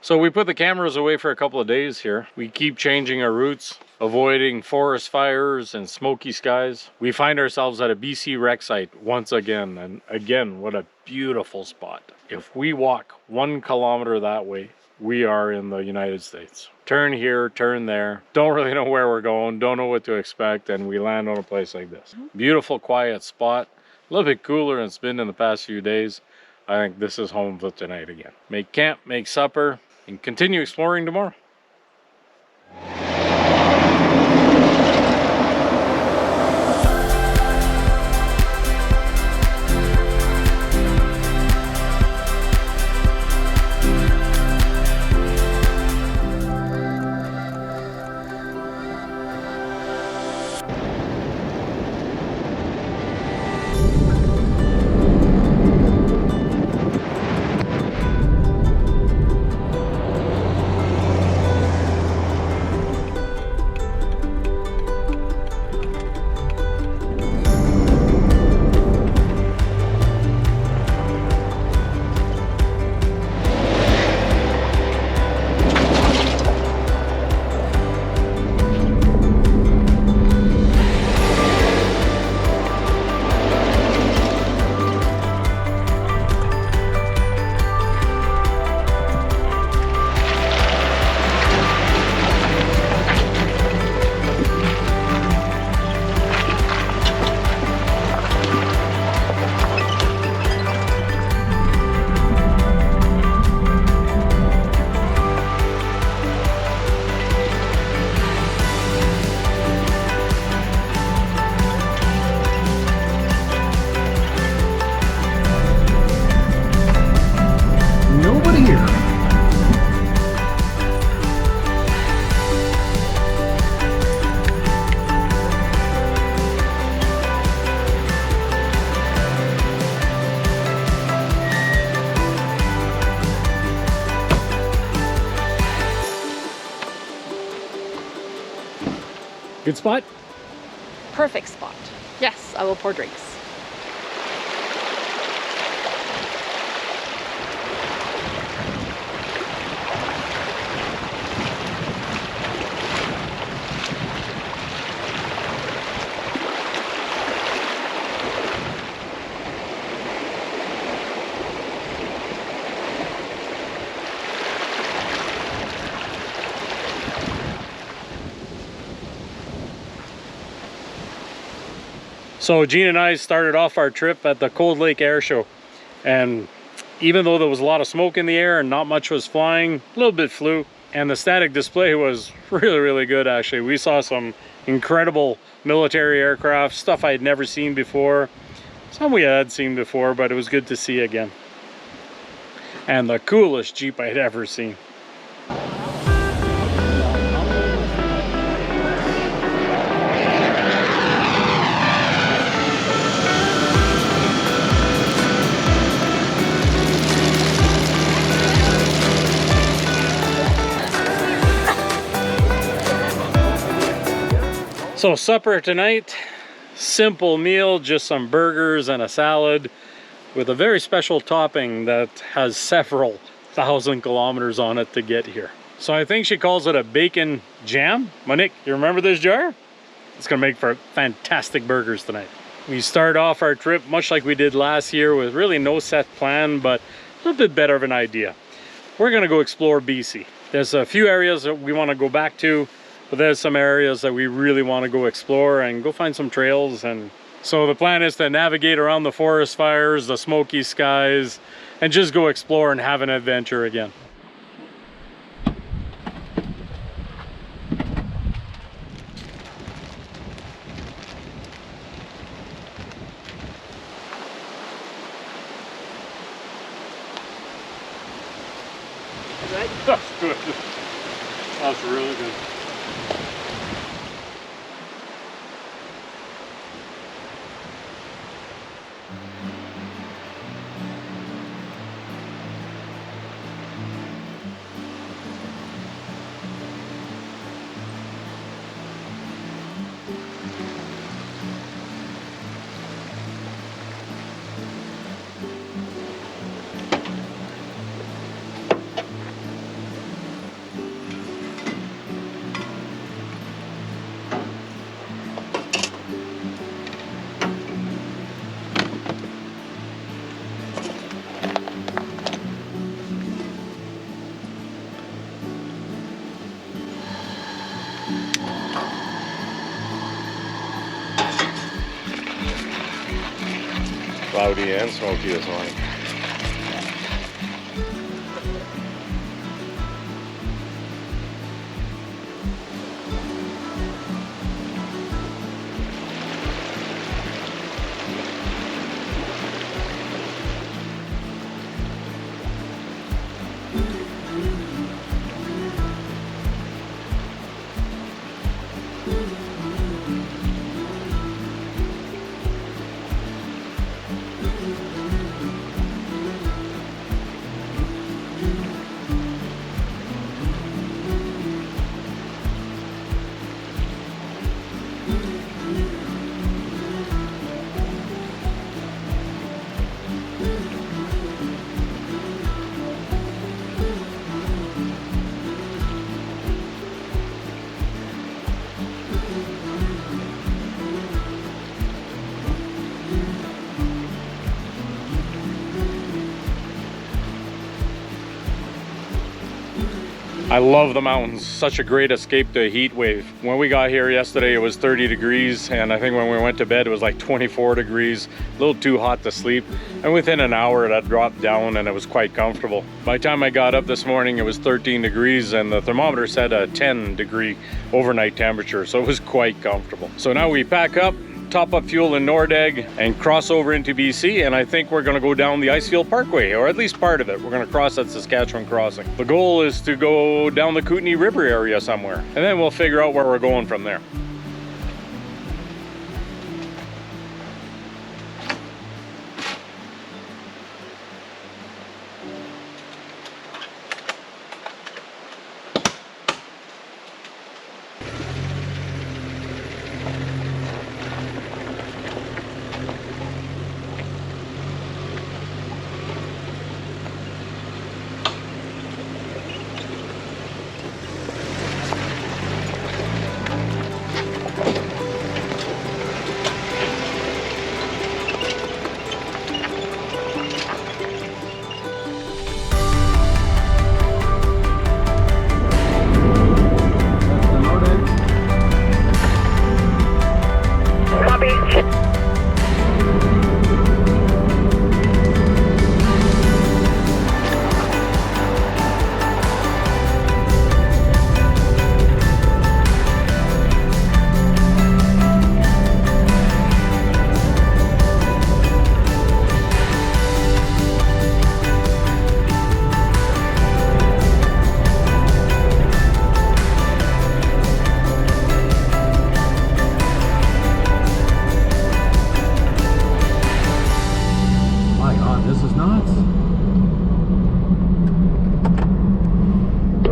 So we put the cameras away for a couple of days here. We keep changing our routes, avoiding forest fires and smoky skies. We find ourselves at a BC wreck site once again, and again, what a beautiful spot. If we walk 1 kilometer that way, we are in the United States. Turn here, turn there. Don't really know where we're going, don't know what to expect, and we land on a place like this. Beautiful, quiet spot. A little bit cooler than it's been in the past few days. I think this is home for tonight again. Make camp, make supper, and continue exploring tomorrow. Good spot? Perfect spot. Yes, I will pour drinks. So Gene and I started off our trip at the Cold Lake Air Show, and even though there was a lot of smoke in the air and not much was flying, a little bit flew, and the static display was really good actually. We saw some incredible military aircraft, stuff I had never seen before, some we had seen before, but it was good to see again. And the coolest Jeep I'd ever seen. So supper tonight, simple meal, just some burgers and a salad with a very special topping that has several 1,000 kilometers on it to get here. So I think she calls it a bacon jam. Monique, you remember this jar? It's gonna make for fantastic burgers tonight. We start off our trip much like we did last year with really no set plan, but a little bit better of an idea. We're gonna go explore BC. There's a few areas that we wanna go back to, but there's some areas that we really want to go explore and go find some trails. And so the plan is to navigate around the forest fires, the smoky skies, and just go explore and have an adventure again. That's good. That's really good. cloudy and smoky this morning. I love the mountains, such a great escape to a heat wave. When we got here yesterday, it was 30 degrees, and I think when we went to bed, it was like 24 degrees, a little too hot to sleep. And within an hour, that dropped down and it was quite comfortable. By the time I got up this morning, it was 13 degrees and the thermometer said a 10-degree overnight temperature, so it was quite comfortable. So now we pack up, top up fuel in Nordegg and cross over into BC, and I think we're gonna go down the Icefield Parkway, or at least part of it. We're gonna cross that Saskatchewan crossing. The goal is to go down the Kootenay River area somewhere, and then we'll figure out where we're going from there.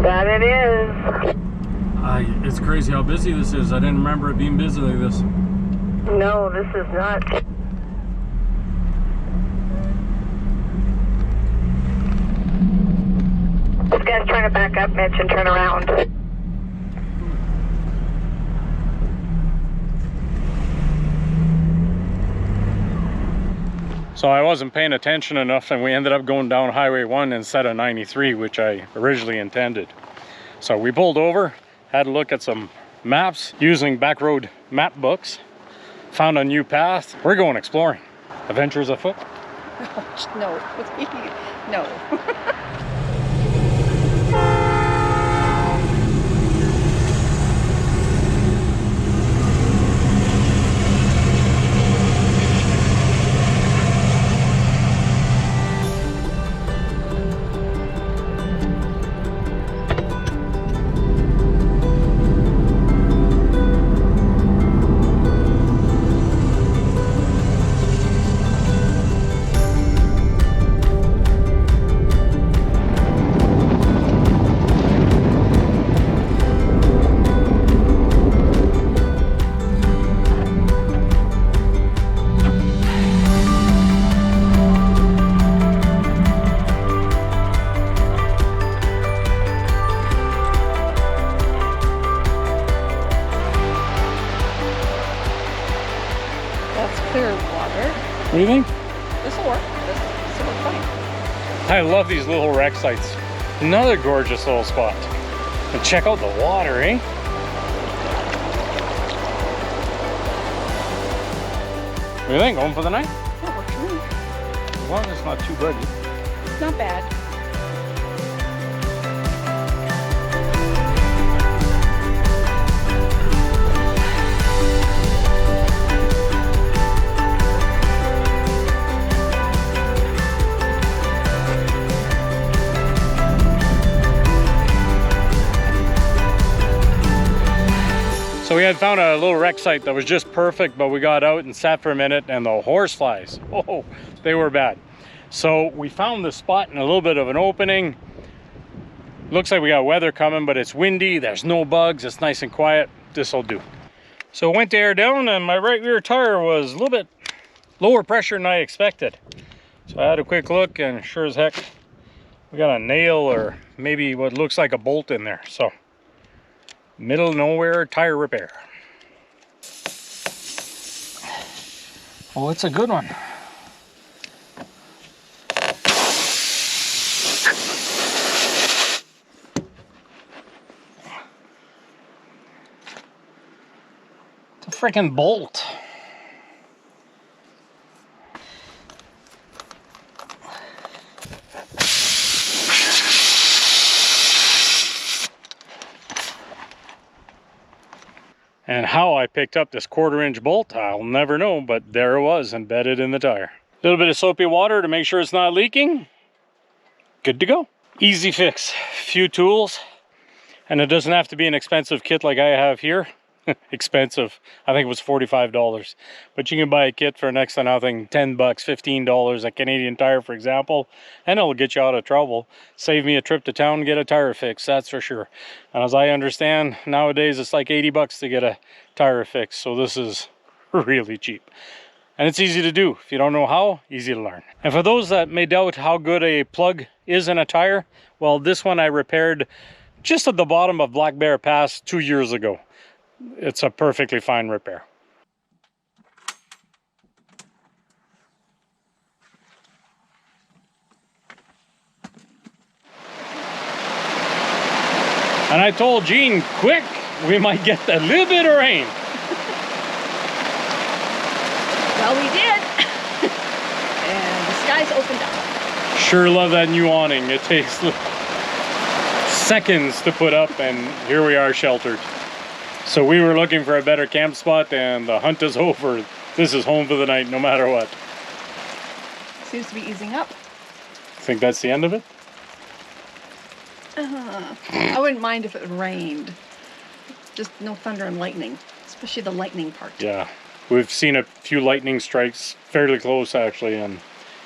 That it is. It's crazy how busy this is. I didn't remember it being busy like this. No, this is not. This guy's trying to back up, Mitch, and turn around. So I wasn't paying attention enough, and we ended up going down Highway 1 instead of 93, which I originally intended. So we pulled over, had a look at some maps using Backroad Map Books, found a new path. We're going exploring. Adventures afoot? No. No. Clear water. What do you think? This will work. This will work fine. I love these little wreck sites. Another gorgeous little spot. And check out the water, eh? What do you think? Going for the night? Yeah, works for me. long as it's not too buggy. It's not bad. So we had found a little wreck site that was just perfect, but we got out and sat for a minute and the horse flies, oh, they were bad. So we found this spot in a little bit of an opening. Looks like we got weather coming, but it's windy, there's no bugs, it's nice and quiet. This'll do. So I went to air down and my right rear tire was a little bit lower pressure than I expected. So I had a quick look and sure as heck, we got a nail or maybe what looks like a bolt in there. So middle of nowhere tire repair. Oh, it's a good one. It's a freaking bolt. And how I picked up this 1/4-inch bolt, I'll never know, but there it was, embedded in the tire. A little bit of soapy water to make sure it's not leaking. Good to go. Easy fix. Few tools, and it doesn't have to be an expensive kit like I have here. Expensive. I think it was $45. But you can buy a kit for next to nothing, 10 bucks, $15 at Canadian Tire, for example, and it'll get you out of trouble. Save me a trip to town and get a tire fix, that's for sure. And as I understand, nowadays it's like 80 bucks to get a tire fix, so this is really cheap. And it's easy to do. If you don't know how, easy to learn. And for those that may doubt how good a plug is in a tire, well, this one I repaired just at the bottom of Black Bear Pass 2 years ago. It's a perfectly fine repair. And I told Gene, quick, we might get a little bit of rain. Well, we did. And the skies opened up. Sure love that new awning. It takes seconds to put up, and here we are sheltered. So we were looking for a better camp spot, and the hunt is over. This is home for the night, no matter what. Seems to be easing up. Think that's the end of it? I wouldn't mind if it rained. Just no thunder and lightning, especially the lightning part. Yeah, we've seen a few lightning strikes fairly close actually, and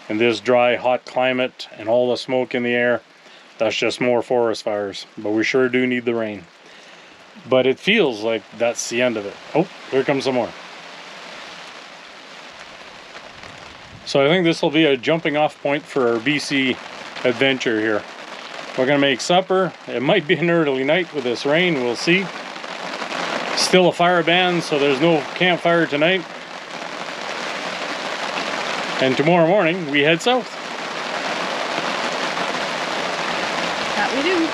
in this dry, hot climate and all the smoke in the air, that's just more forest fires. But we sure do need the rain. But it feels like that's the end of it. Oh, here comes some more. So I think this will be a jumping off point for our BC adventure here. We're gonna make supper. It might be an early night with this rain, we'll see. Still a fire ban, so there's no campfire tonight. And tomorrow morning, we head south. That we do.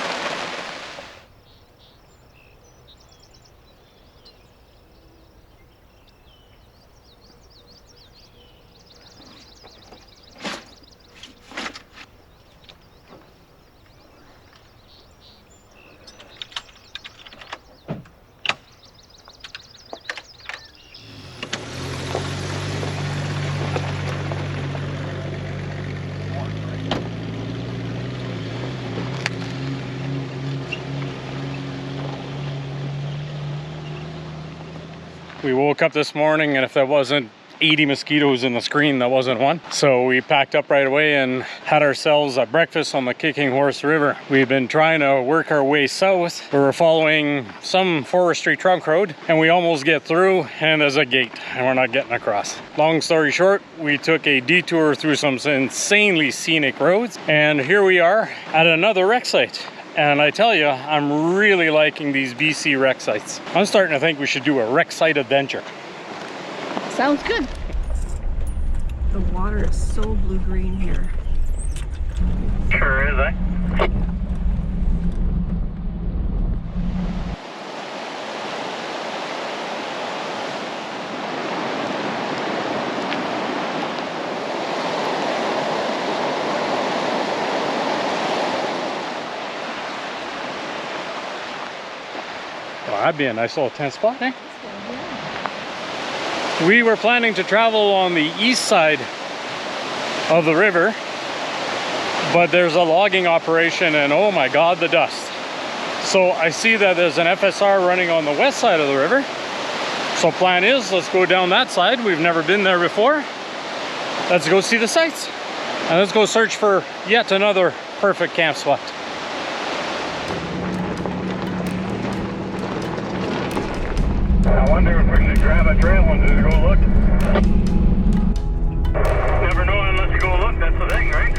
We woke up this morning, and if that wasn't 80 mosquitoes in the screen, that wasn't one. So we packed up right away and had ourselves a breakfast on the Kicking Horse River. We've been trying to work our way south. We were following some forestry trunk road, and we almost get through, and there's a gate, and we're not getting across. Long story short, we took a detour through some insanely scenic roads, and here we are at another wreck site. And I tell you, I'm really liking these BC wreck sites. I'm starting to think we should do a wreck site adventure. Sounds good. The water is so blue-green here. Sure is, eh? Well, that'd be a nice little tent spot, eh? We were planning to travel on the east side of the river, but there's a logging operation and oh my God, the dust. So I see that there's an FSR running on the west side of the river. So plan is, let's go down that side. We've never been there before. Let's go see the sights. And let's go search for yet another perfect camp spot. I wonder if we should grab a trail and just go look. Never know unless you go look, that's the thing, right?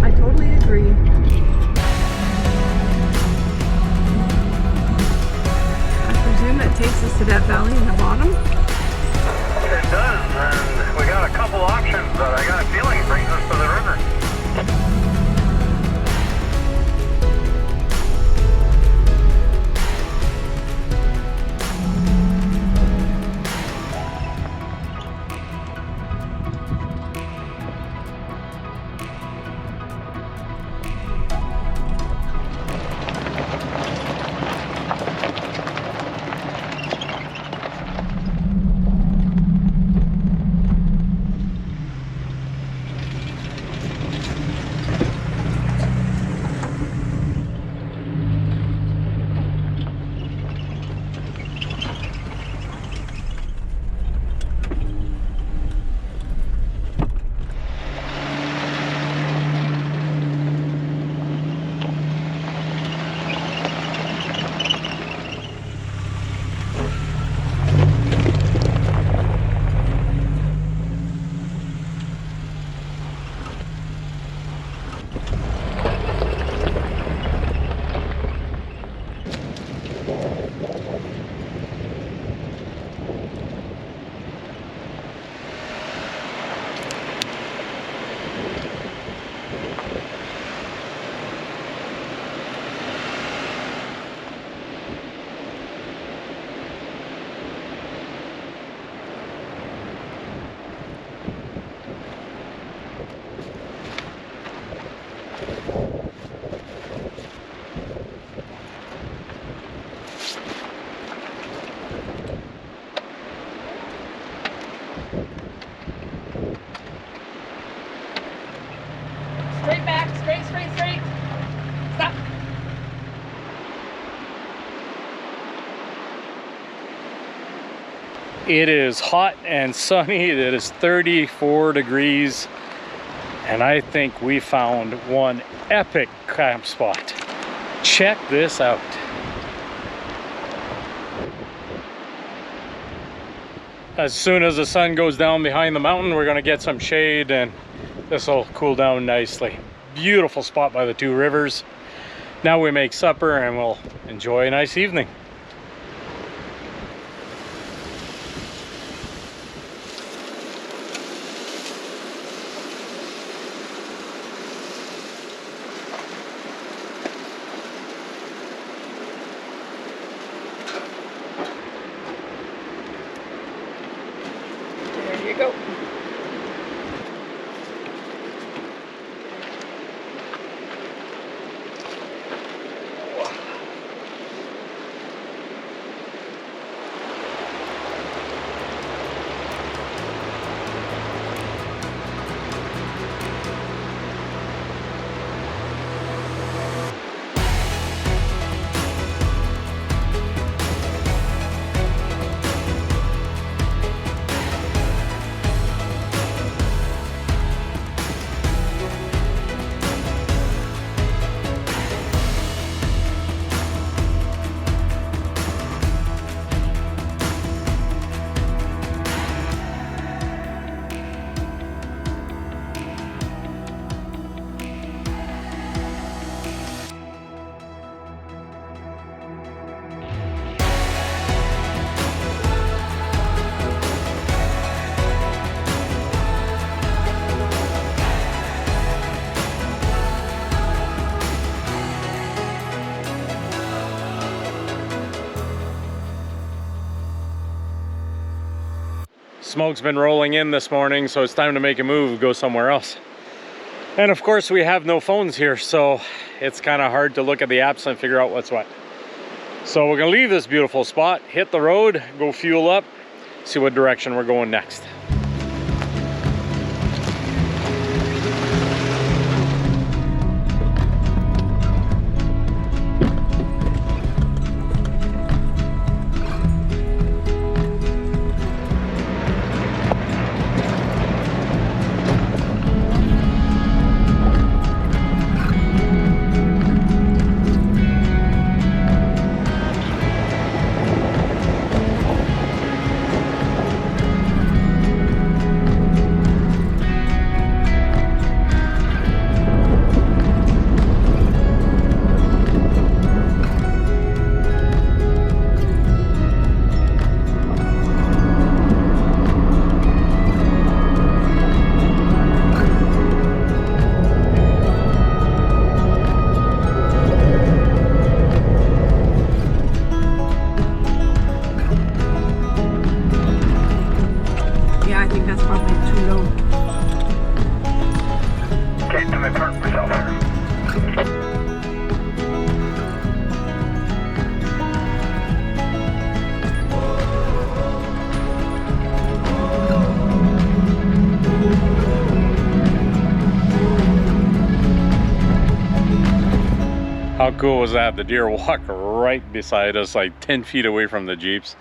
I totally agree. I presume it takes us to that valley in the bottom. It does, and we got a couple options, but I got a feeling it brings us to the river. Straight back, straight. Stop. It is hot and sunny. It is 34 degrees. And I think we found one epic camp spot. Check this out. As soon as the sun goes down behind the mountain, we're gonna get some shade and this will cool down nicely. Beautiful spot by the two rivers. Now we make supper and we'll enjoy a nice evening. There you go. Smoke's been rolling in this morning, so it's time to make a move, go somewhere else. And of course we have no phones here, so it's kind of hard to look at the apps and figure out what's what. So we're gonna leave this beautiful spot, hit the road, go fuel up, see what direction we're going next. How cool was that? The deer walked right beside us, like 10 feet away from the Jeeps.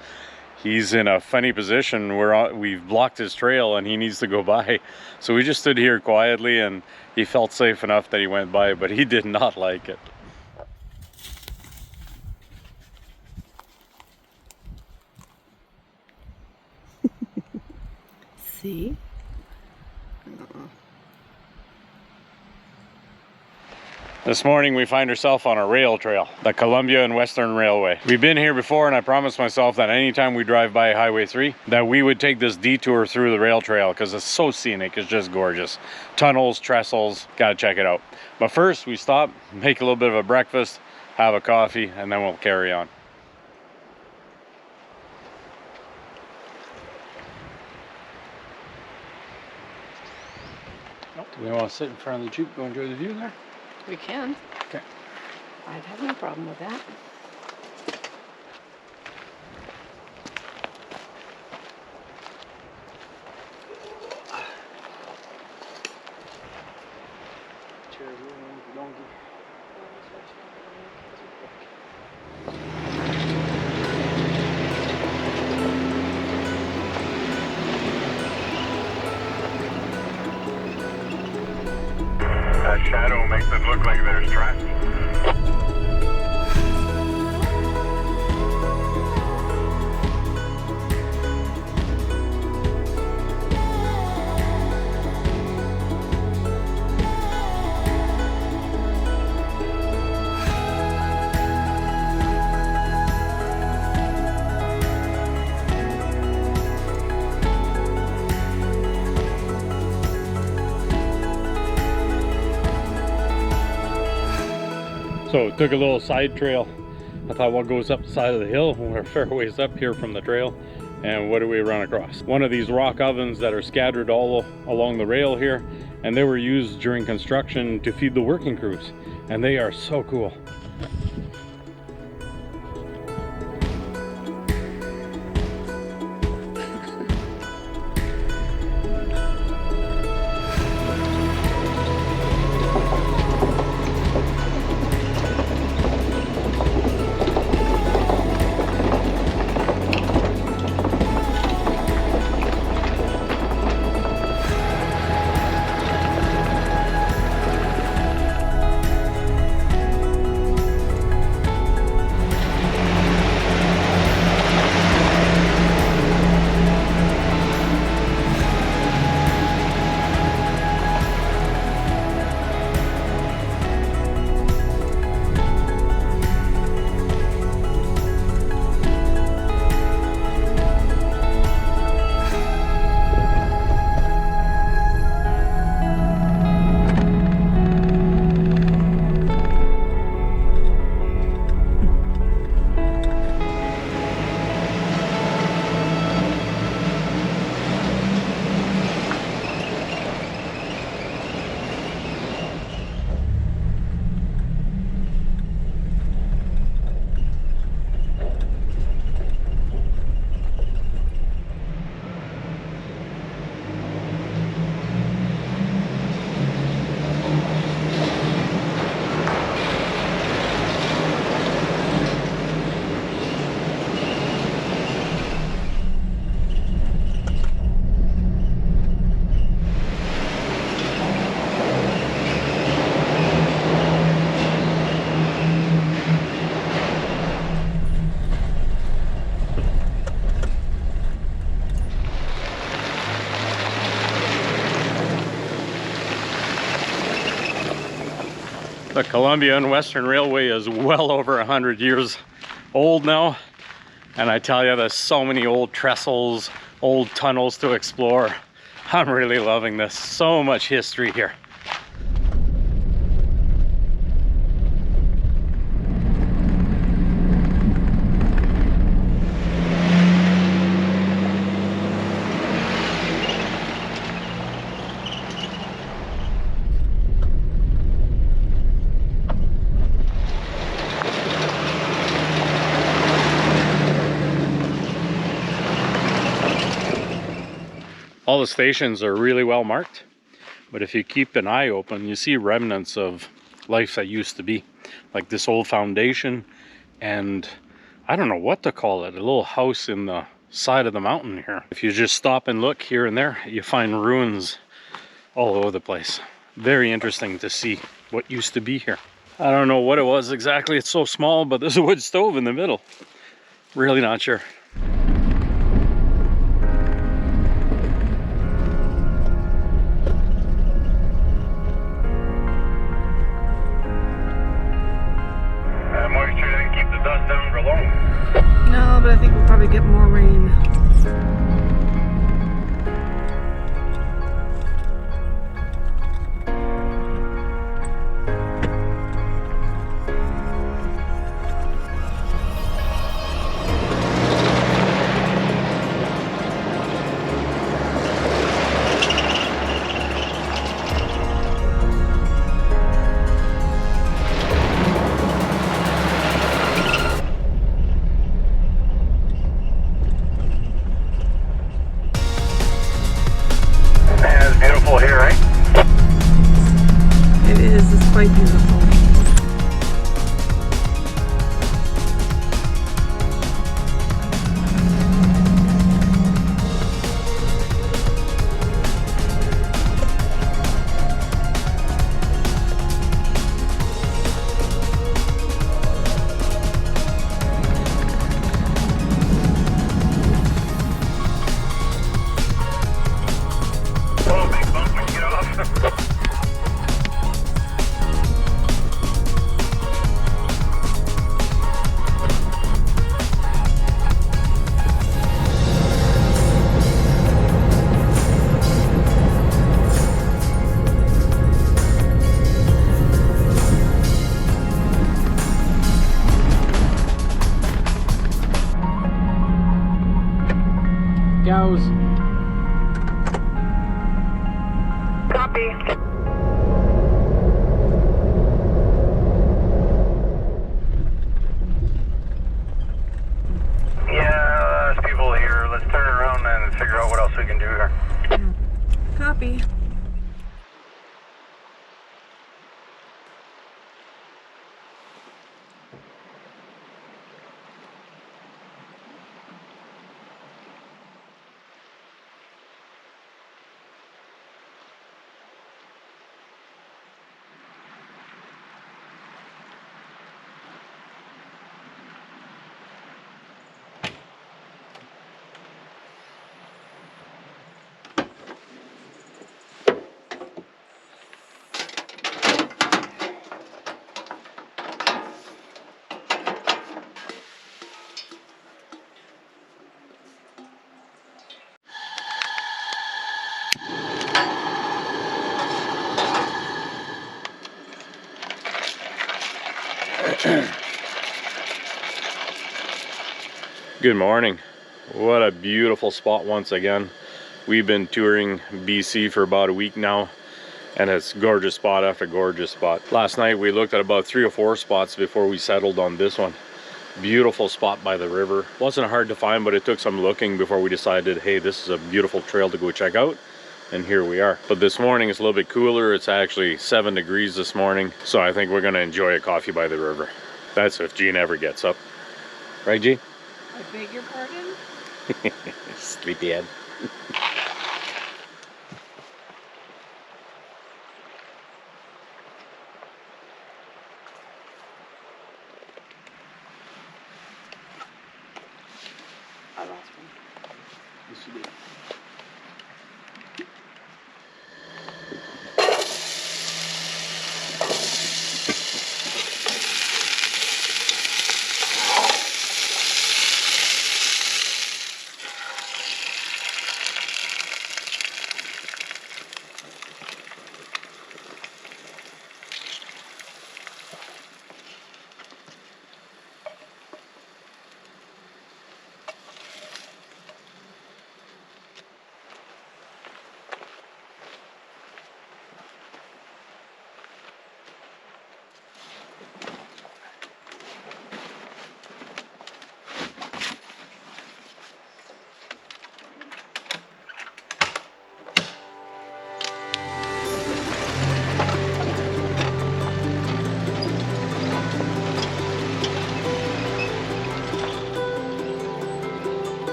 He's in a funny position where we've blocked his trail and he needs to go by. So we just stood here quietly and he felt safe enough that he went by, but he did not like it. See? This morning we find ourselves on a rail trail, the Columbia and Western Railway. We've been here before and I promised myself that anytime we drive by Highway 3 that we would take this detour through the rail trail because it's so scenic, it's just gorgeous. Tunnels, trestles, gotta check it out. But first we stop, make a little bit of a breakfast, have a coffee, and then we'll carry on. Do we want to sit in front of the Jeep, go enjoy the view there? We can. Okay. I'd have no problem with that. That shadow makes it look like there's traffic. So took a little side trail. I thought, what goes up the side of the hill? We're a fair ways up here from the trail. And what do we run across? One of these rock ovens that are scattered all along the rail here. And they were used during construction to feed the working crews. And they are so cool. The Columbia and Western Railway is well over 100 years old now. And I tell you, there's so many old trestles, old tunnels to explore. I'm really loving this. So much history here. All the stations are really well marked, but if you keep an eye open, you see remnants of life that used to be. Like this old foundation, and I don't know what to call it, a little house in the side of the mountain here. If you just stop and look here and there, you find ruins all over the place. Very interesting to see what used to be here. I don't know what it was exactly, it's so small, but there's a wood stove in the middle. Really not sure. No, but I think we'll probably get more rain. Quite beautiful. Oh, big bump when you get off. Cows. Copy. Yeah, there's people here. Let's turn around and figure out what else we can do here. Copy. Good morning. What a beautiful spot once again. We've been touring BC for about a week now, and it's gorgeous spot after gorgeous spot. Last night we looked at about 3 or 4 spots before we settled on this one. Beautiful spot by the river. Wasn't hard to find, but it took some looking before we decided, hey, this is a beautiful trail to go check out. And here we are. But this morning it's a little bit cooler. It's actually 7 degrees this morning, so I think we're gonna enjoy a coffee by the river. That's if Jean ever gets up. Right, Jean? I beg your pardon? Sleepyhead. I lost one. Yes, you did.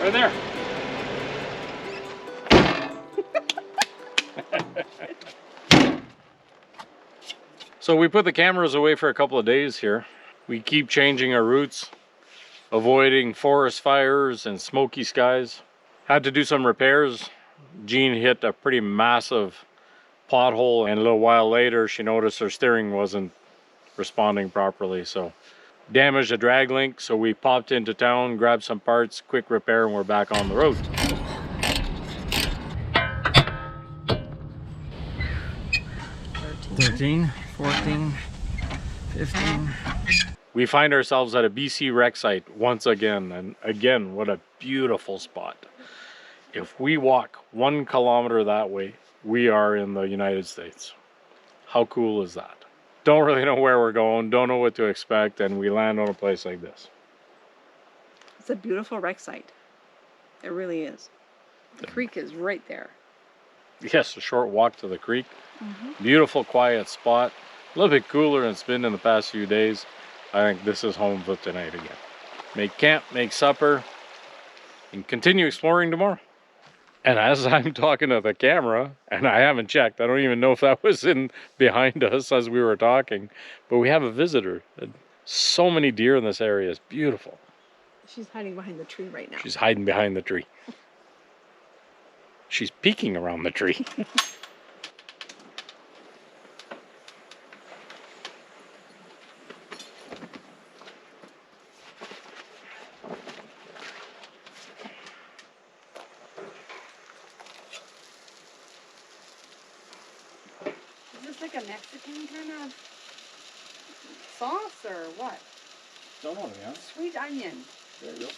Right there. So we put the cameras away for a couple of days here. We keep changing our routes, avoiding forest fires and smoky skies. Had to do some repairs. Jean hit a pretty massive pothole, and a little while later she noticed her steering wasn't responding properly, so damaged a drag link. So we popped into town, grabbed some parts, quick repair, and we're back on the road. 13, 14, 15. We find ourselves at a BC wreck site once again, and again, what a beautiful spot. If we walk 1 kilometer that way, we are in the United States. How cool is that? Don't really know where we're going, don't know what to expect, and we land on a place like this. It's a beautiful wreck site. It really is. The creek is right there. Yes, a short walk to the creek. Beautiful, quiet spot. A little bit cooler than it's been in the past few days. I think this is home for tonight again. Make camp, make supper, and continue exploring tomorrow. And as I'm talking to the camera, and I haven't checked, I don't even know if that was in behind us as we were talking, but we have a visitor. So many deer in this area. It's beautiful. She's hiding behind the tree right now. She's hiding behind the tree. She's peeking around the tree. Is this like a Mexican kind of sauce or what? Don't know, yeah. Sweet onion. There you go.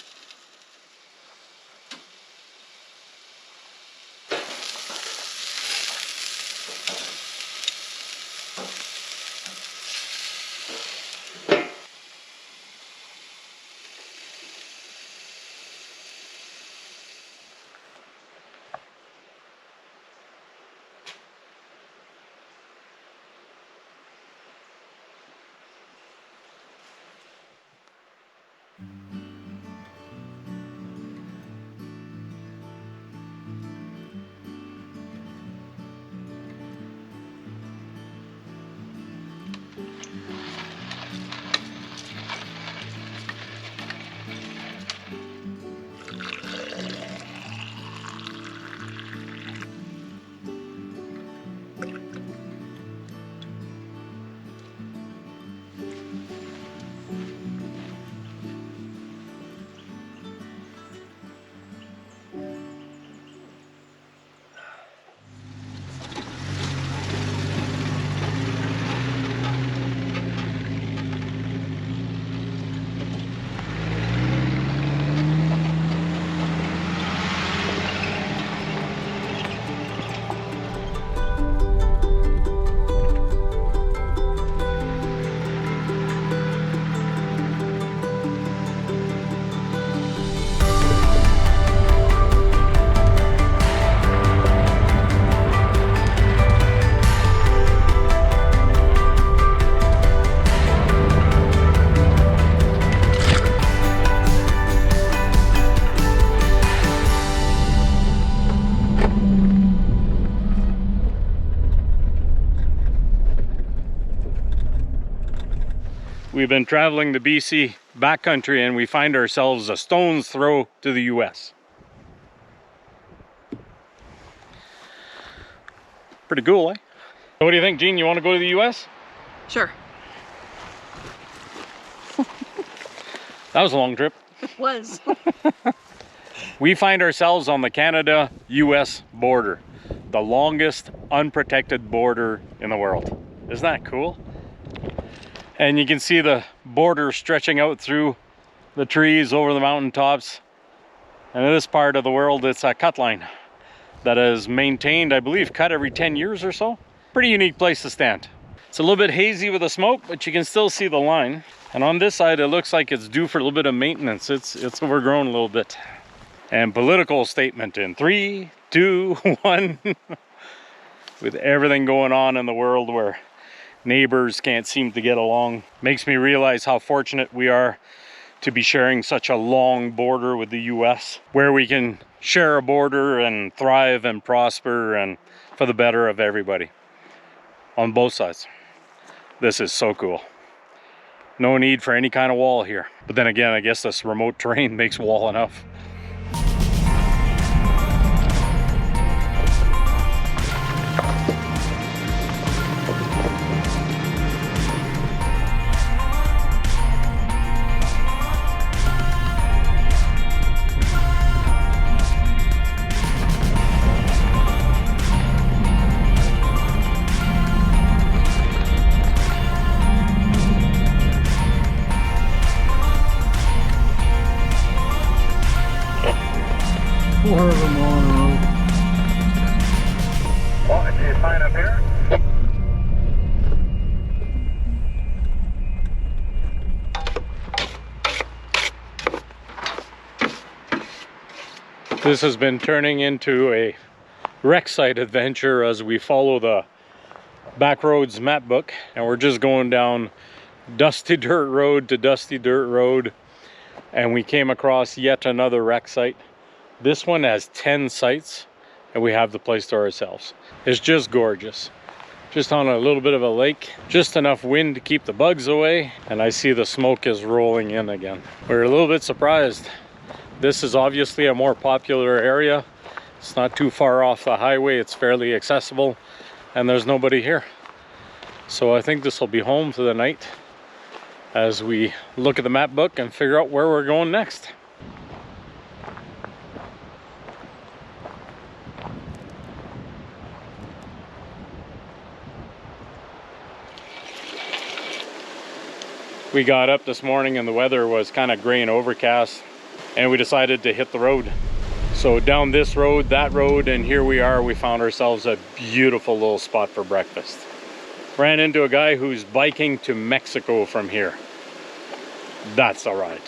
We've been traveling the BC backcountry and we find ourselves a stone's throw to the US. Pretty cool, eh? What do you think, Jean? You want to go to the US? Sure. That was a long trip. It was. We find ourselves on the Canada-US border, the longest unprotected border in the world. Isn't that cool? And you can see the border stretching out through the trees over the mountaintops. And in this part of the world, it's a cut line that is maintained, I believe, cut every 10 years or so. Pretty unique place to stand. It's a little bit hazy with the smoke, but you can still see the line. And on this side, it looks like it's due for a little bit of maintenance. It's overgrown a little bit. And political statement in 3, 2, 1. With everything going on in the world where neighbors can't seem to get along. Makes me realize how fortunate we are to be sharing such a long border with the US, where we can share a border and thrive and prosper and for the better of everybody on both sides. This is so cool. No need for any kind of wall here. But then again, I guess this remote terrain makes wall enough. Oh, I see a sign up here. This has been turning into a wreck site adventure as we follow the Backroads Map Book, and we're just going down dusty dirt road to dusty dirt road, and we came across yet another wreck site. This one has 10 sites, and we have the place to ourselves. It's just gorgeous. Just on a little bit of a lake, just enough wind to keep the bugs away, and I see the smoke is rolling in again. We're a little bit surprised. This is obviously a more popular area. It's not too far off the highway, it's fairly accessible, and there's nobody here. So I think this will be home for the night as we look at the map book and figure out where we're going next. We got up this morning and the weather was kind of gray and overcast, and we decided to hit the road. So down this road, that road, and here we are. We found ourselves a beautiful little spot for breakfast. Ran into a guy who's biking to Mexico from here. That's a ride.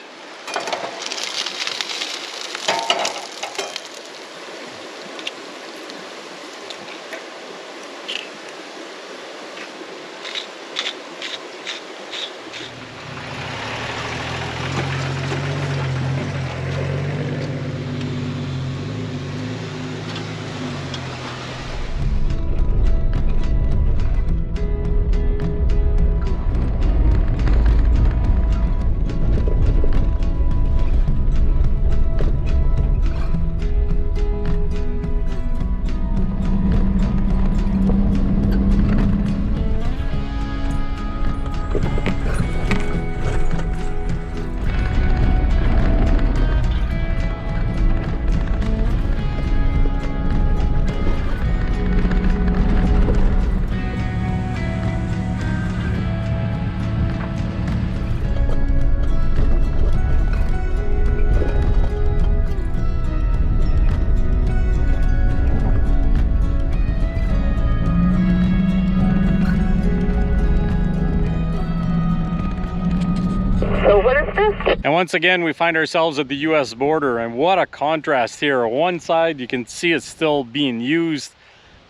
And once again, we find ourselves at the US border, and what a contrast here. On one side, you can see it's still being used.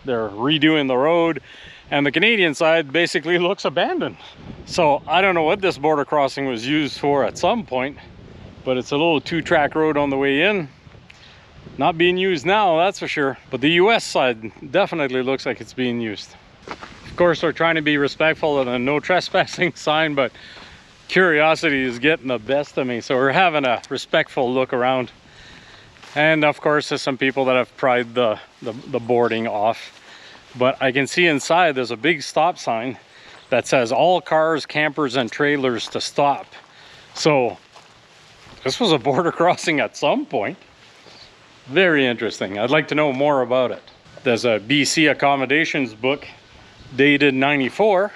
They're redoing the road, and the Canadian side basically looks abandoned. So I don't know what this border crossing was used for at some point, but it's a little 2-track road on the way in. Not being used now, that's for sure. But the US side definitely looks like it's being used. Of course, we're trying to be respectful of the no trespassing sign, but curiosity is getting the best of me, so we're having a respectful look around. And of course, there's some people that have pried the boarding off, but I can see inside there's a big stop sign that says all cars, campers, and trailers to stop. So this was a border crossing at some point. Very interesting. I'd like to know more about it. There's a BC accommodations book dated '94.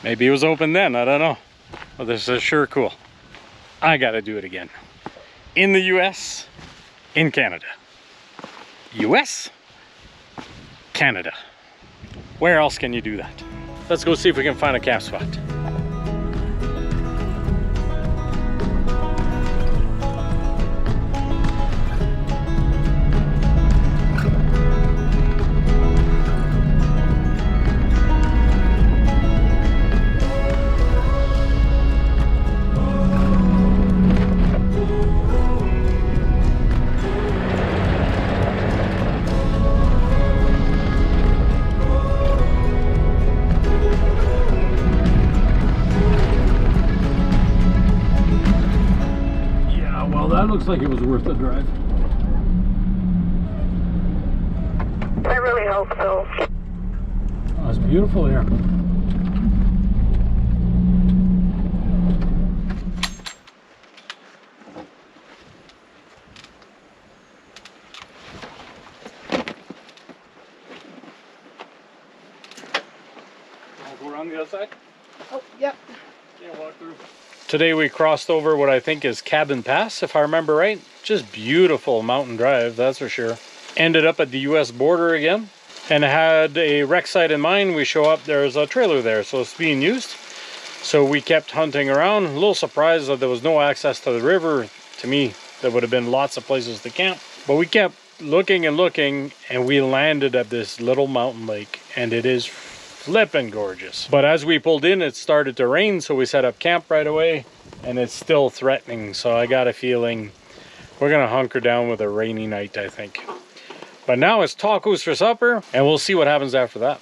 Maybe it was open then, I don't know. But this is sure cool. I gotta do it again. In the US, in Canada. US, Canada. Where else can you do that? Let's go see if we can find a camp spot. Well, that looks like it was worth the drive. I really hope so. Oh, it's beautiful here. Go around the other side? Oh, yep. Yeah, walk through. Today we crossed over what I think is Cabin Pass, if I remember right. Just beautiful mountain drive, that's for sure. Ended up at the US border again and had a wreck site in mind. We show up, there's a trailer there, so it's being used. So we kept hunting around. A little surprised that there was no access to the river. To me, there would have been lots of places to camp. But we kept looking and looking, and we landed at this little mountain lake, and it is flippin' gorgeous. But as we pulled in, it started to rain, so we set up camp right away, and it's still threatening. So I got a feeling we're gonna hunker down with a rainy night, I think. But now it's tacos for supper, and we'll see what happens after that.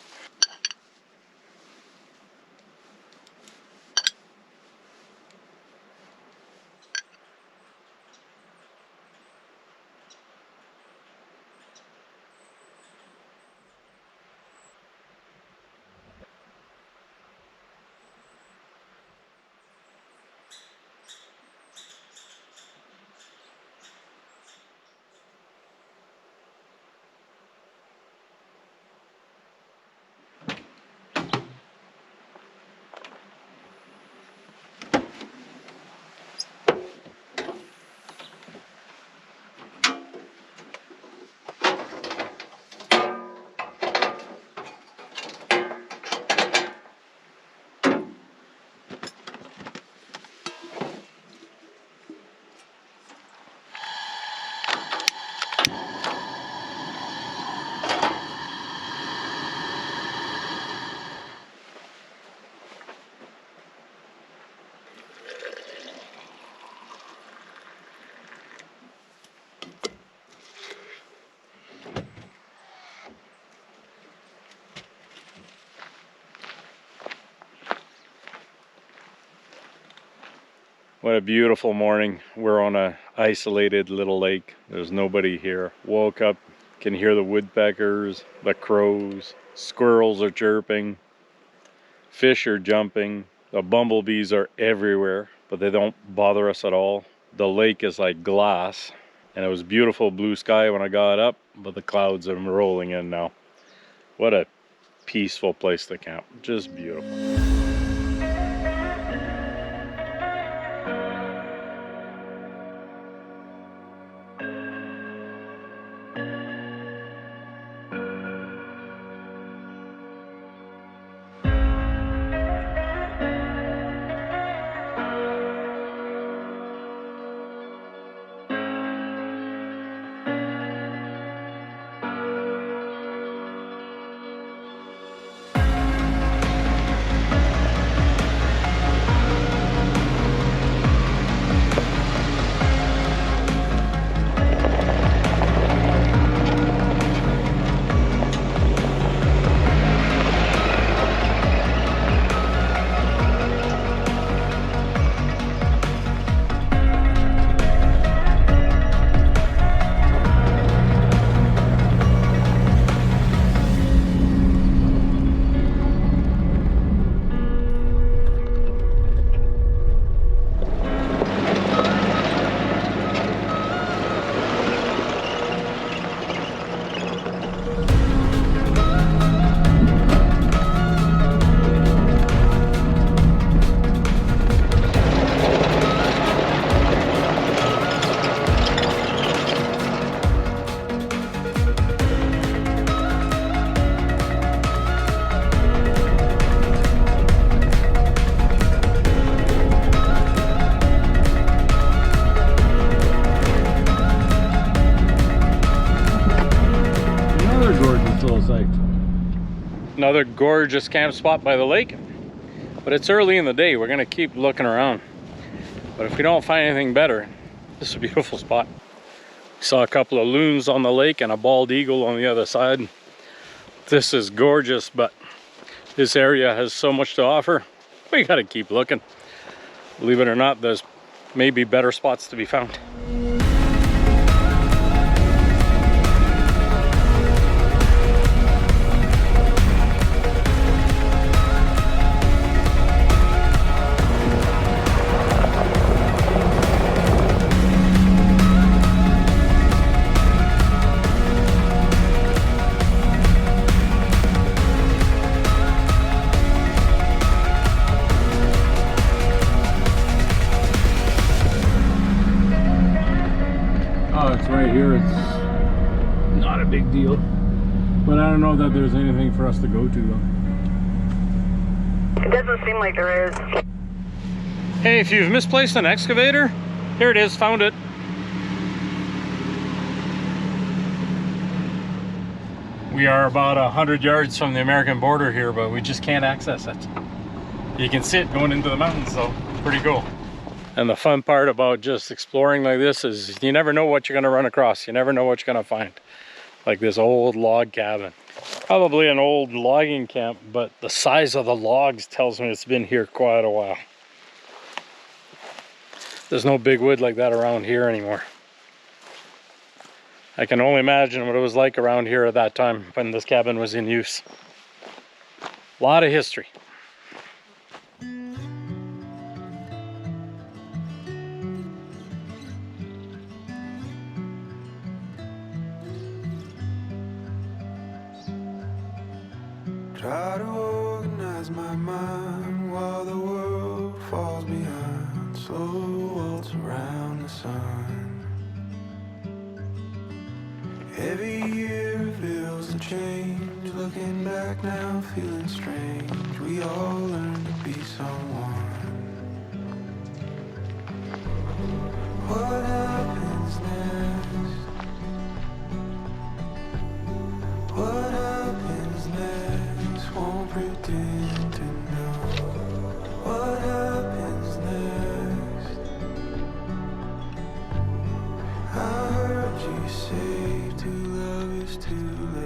What a beautiful morning. We're on a isolated little lake. There's nobody here. Woke up, can hear the woodpeckers, the crows, squirrels are chirping, fish are jumping, the bumblebees are everywhere, but they don't bother us at all. The lake is like glass, and it was beautiful blue sky when I got up, but the clouds are rolling in now. What a peaceful place to camp. Just beautiful. Another gorgeous camp spot by the lake, but it's early in the day. We're gonna keep looking around, but if we don't find anything better, this is a beautiful spot. We saw a couple of loons on the lake and a bald eagle on the other side. This is gorgeous, but this area has so much to offer. We gotta keep looking. Believe it or not, there's maybe better spots to be found. it's right here. It's not a big deal. But I don't know that there's anything for us to go to though. It doesn't seem like there is. Hey, if you've misplaced an excavator, here it is, found it. We are about 100 yards from the American border here, but we just can't access it. You can see it going into the mountains though, pretty cool. And the fun part about just exploring like this is you never know what you're gonna run across. You never know what you're gonna find. Like this old log cabin. Probably an old logging camp, but the size of the logs tells me it's been here quite a while. There's no big wood like that around here anymore. I can only imagine what it was like around here at that time when this cabin was in use. A lot of history. Try to organize my mind while the world falls behind. Slow waltz around the sun. Every year reveals a change. Looking back now, feeling strange. We all learn to be someone. What happens next? What happens next? Won't pretend to know. What happens next? I heard you say to love is too late.